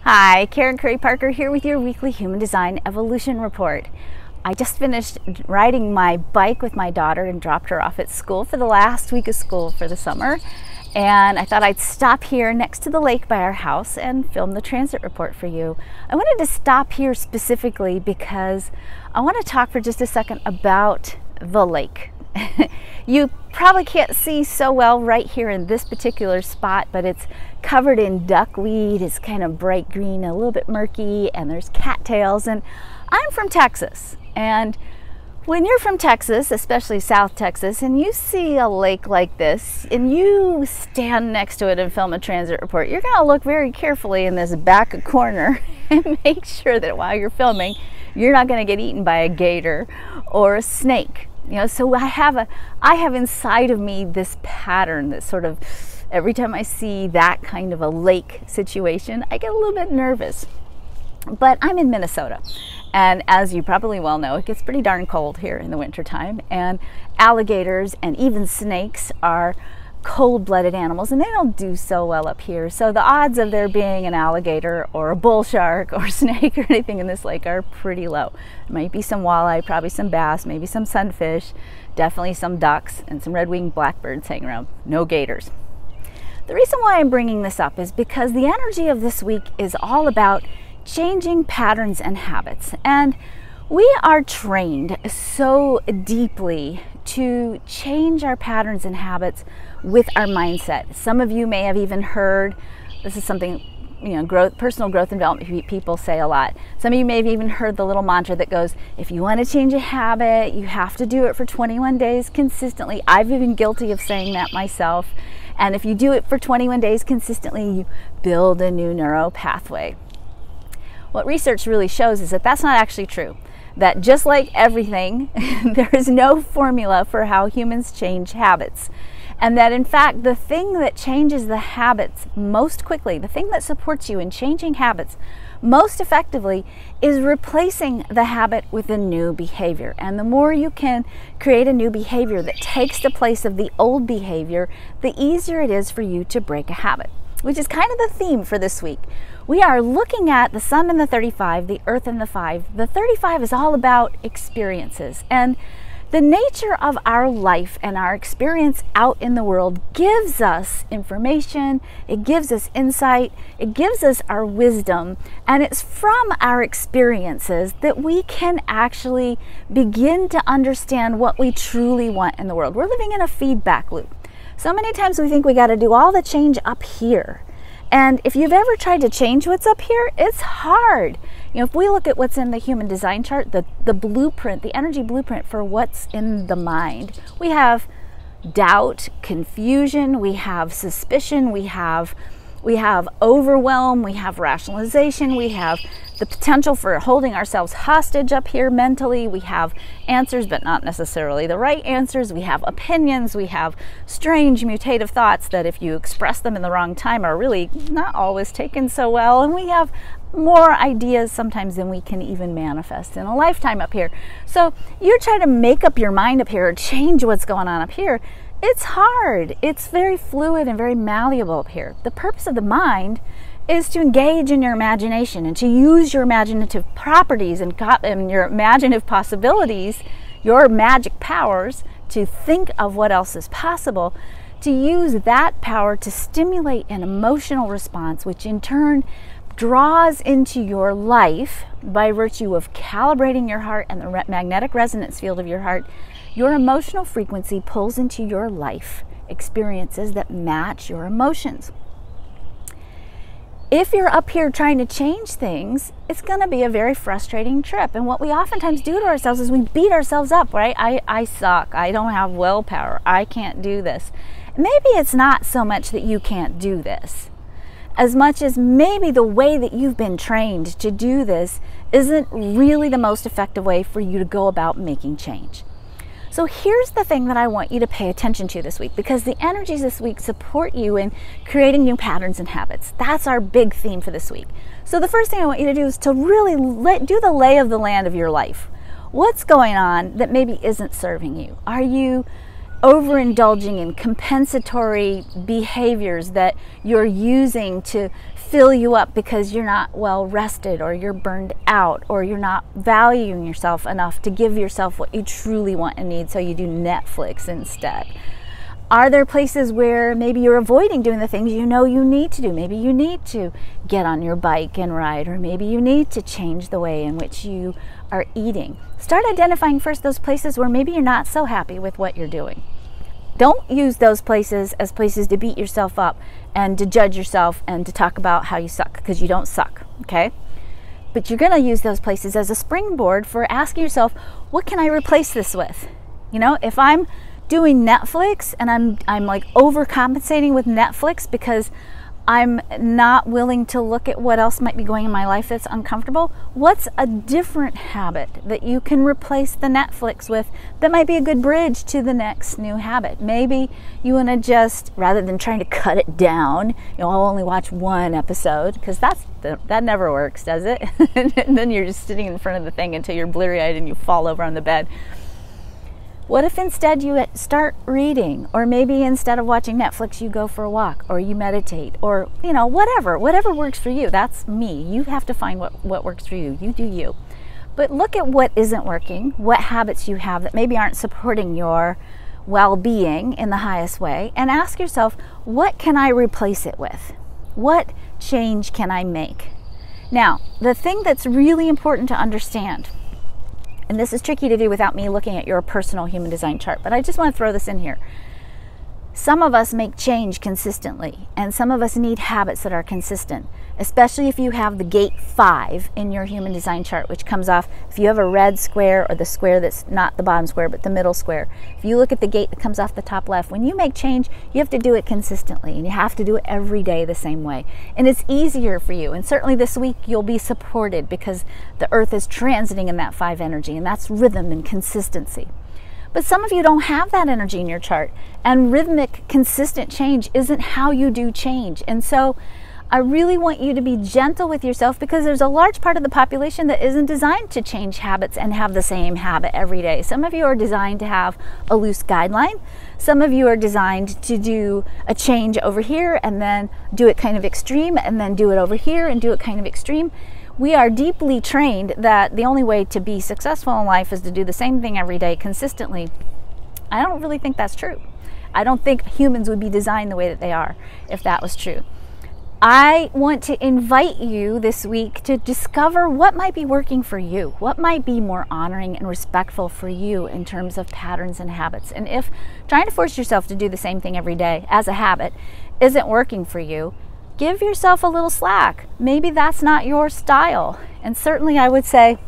Hi, Karen Curry Parker here with your weekly Human Design Evolution Report. I just finished riding my bike with my daughter and dropped her off at school for the last week of school for the summer. And I thought I'd stop here next to the lake by our house and film the transit report for you. I wanted to stop here specifically because I want to talk for just a second about the lake. You probably can't see so well right here in this particular spot, but it's covered in duckweed. It's kind of bright green, a little bit murky, and there's cattails. And I'm from Texas, and when you're from Texas, especially South Texas, and you see a lake like this and you stand next to it and film a transit report, you're going to look very carefully in this back corner and make sure that while you're filming, you're not going to get eaten by a gator or a snake. You know, so I have inside of me this pattern that sort of, every time I see that kind of a lake situation, I get a little bit nervous. But I'm in Minnesota, and as you probably well know, it gets pretty darn cold here in the wintertime, and alligators and even snakes are cold-blooded animals, and they don't do so well up here. So the odds of there being an alligator or a bull shark or snake or anything in this lake are pretty low. There might be some walleye, probably some bass, maybe some sunfish, definitely some ducks, and some red-winged blackbirds hanging around. No gators. The reason why I'm bringing this up is because the energy of this week is all about changing patterns and habits. And we are trained so deeply to change our patterns and habits with our mindset. Some of you may have even heard, this is something, you know, personal growth and development people say a lot. Some of you may have even heard the little mantra that goes, if you want to change a habit, you have to do it for 21 days consistently. I've been guilty of saying that myself. And if you do it for 21 days consistently, you build a new neural pathway. What research really shows is that that's not actually true. That just like everything, there is no formula for how humans change habits. And that in fact, the thing that changes the habits most quickly, the thing that supports you in changing habits most effectively, is replacing the habit with a new behavior. And the more you can create a new behavior that takes the place of the old behavior, the easier it is for you to break a habit, which is kind of the theme for this week. We are looking at the sun and the 35, the earth and the 5. The 35 is all about experiences, and the nature of our life and our experience out in the world gives us information, it gives us insight, it gives us our wisdom, and it's from our experiences that we can actually begin to understand what we truly want in the world. We're living in a feedback loop. So many times we think we got to do all the change up here. And if you've ever tried to change what's up here, it's hard. You know, if we look at what's in the human design chart, the blueprint, the energy blueprint for what's in the mind, we have doubt, confusion, we have suspicion, we have overwhelm, we have rationalization, we have the potential for holding ourselves hostage up here mentally, we have answers but not necessarily the right answers, we have opinions, we have strange mutative thoughts that if you express them in the wrong time are really not always taken so well, and we have more ideas sometimes than we can even manifest in a lifetime up here. So you're trying to make up your mind up here or change what's going on up here. It's hard. It's very fluid and very malleable up here. The purpose of the mind is to engage in your imagination and to use your imaginative properties and your imaginative possibilities, your magic powers, to think of what else is possible, to use that power to stimulate an emotional response, which in turn draws into your life by virtue of calibrating your heart and the magnetic resonance field of your heart. Your emotional frequency pulls into your life experiences that match your emotions. If you're up here trying to change things, it's going to be a very frustrating trip. And what we oftentimes do to ourselves is we beat ourselves up, right? I suck. I don't have willpower. I can't do this. Maybe it's not so much that you can't do this, as much as maybe the way that you've been trained to do this isn't really the most effective way for you to go about making change. So here's the thing that I want you to pay attention to this week, because the energies this week support you in creating new patterns and habits. That's our big theme for this week. So the first thing I want you to do is to really do the lay of the land of your life. What's going on that maybe isn't serving you? Are you overindulging in compensatory behaviors that you're using to fill you up because you're not well rested, or you're burned out, or you're not valuing yourself enough to give yourself what you truly want and need, so you do Netflix instead? Are there places where maybe you're avoiding doing the things you know you need to do? Maybe you need to get on your bike and ride, or maybe you need to change the way in which you are eating. Start identifying first those places where maybe you're not so happy with what you're doing. Don't use those places as places to beat yourself up and to judge yourself and to talk about how you suck, because you don't suck, okay? But you're going to use those places as a springboard for asking yourself, what can I replace this with? You know, if I'm doing Netflix and I'm like overcompensating with Netflix because I'm not willing to look at what else might be going in my life that's uncomfortable, what's a different habit that you can replace the Netflix with that might be a good bridge to the next new habit? Maybe you want to just, rather than trying to cut it down, you know, I'll only watch one episode, because that never works, does it? And then you're just sitting in front of the thing until you're bleary-eyed and you fall over on the bed. What if instead you start reading, or maybe instead of watching Netflix you go for a walk, or you meditate, or you know, whatever works for you. That's me. You have to find what works for you. You do you. But look at what isn't working, what habits you have that maybe aren't supporting your well-being in the highest way, and ask yourself, what can I replace it with? What change can I make? Now, the thing that's really important to understand, and this is tricky to do without me looking at your personal human design chart, but I just want to throw this in here. Some of us make change consistently, and some of us need habits that are consistent, especially if you have the gate 5 in your human design chart, which comes off, if you have a red square, or the square that's not the bottom square, but the middle square. If you look at the gate that comes off the top left, when you make change, you have to do it consistently, and you have to do it every day the same way. And it's easier for you, and certainly this week you'll be supported because the earth is transiting in that 5 energy, and that's rhythm and consistency. But some of you don't have that energy in your chart, and rhythmic, consistent change isn't how you do change. And so I really want you to be gentle with yourself, because there's a large part of the population that isn't designed to change habits and have the same habit every day. Some of you are designed to have a loose guideline. Some of you are designed to do a change over here and then do it kind of extreme, and then do it over here and do it kind of extreme. We are deeply trained that the only way to be successful in life is to do the same thing every day consistently. I don't really think that's true. I don't think humans would be designed the way that they are if that was true. I want to invite you this week to discover what might be working for you, what might be more honoring and respectful for you in terms of patterns and habits. And if trying to force yourself to do the same thing every day as a habit isn't working for you, give yourself a little slack. Maybe that's not your style. And certainly I would say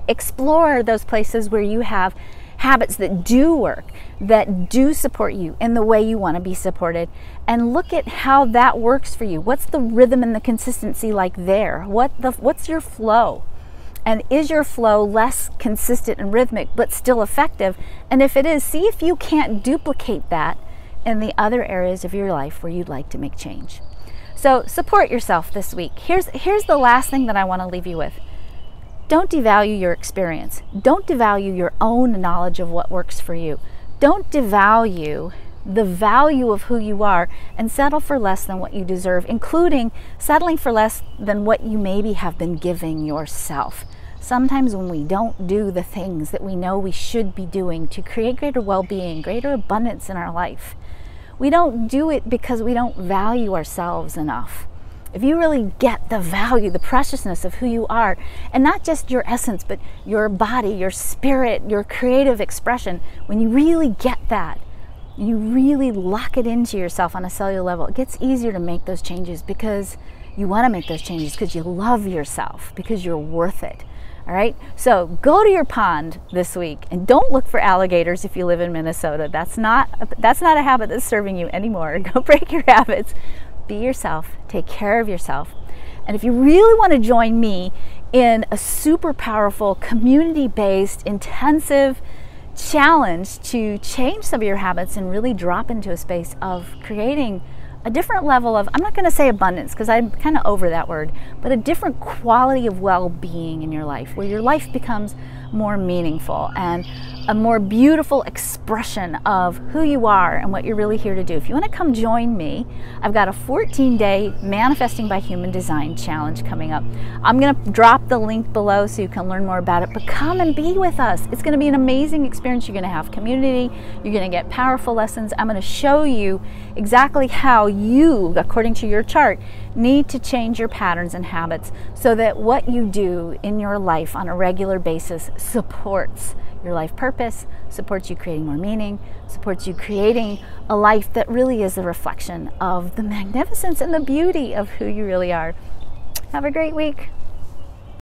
explore those places where you have habits that do work, that do support you in the way you want to be supported, and look at how that works for you. What's the rhythm and the consistency like there? What's your flow? And is your flow less consistent and rhythmic but still effective? And if it is, see if you can't duplicate that in the other areas of your life where you'd like to make change. So support yourself this week. Here's the last thing that I want to leave you with. Don't devalue your experience. Don't devalue your own knowledge of what works for you. Don't devalue the value of who you are and settle for less than what you deserve, including settling for less than what you maybe have been giving yourself. Sometimes when we don't do the things that we know we should be doing to create greater well-being, greater abundance in our life, we don't do it because we don't value ourselves enough. If you really get the value, the preciousness of who you are, and not just your essence, but your body, your spirit, your creative expression, when you really get that, you really lock it into yourself on a cellular level, it gets easier to make those changes because you want to make those changes because you love yourself, because you're worth it. All right, so go to your pond this week and don't look for alligators if you live in Minnesota. That's not a habit that's serving you anymore. Go break your habits. Be yourself. Take care of yourself. And if you really want to join me in a super powerful, community-based, intensive challenge to change some of your habits and really drop into a space of creating a different level of, I'm not going to say abundance because I'm kind of over that word, but a different quality of well-being in your life, where your life becomes more meaningful and a more beautiful expression of who you are and what you're really here to do. If you want to come join me, I've got a 14-day Manifesting by Human Design challenge coming up. I'm going to drop the link below so you can learn more about it, but come and be with us. It's going to be an amazing experience. You're going to have community. You're going to get powerful lessons. I'm going to show you exactly how you, according to your chart, need to change your patterns and habits so that what you do in your life on a regular basis supports your life purpose, supports you creating more meaning, supports you creating a life that really is a reflection of the magnificence and the beauty of who you really are. Have a great week.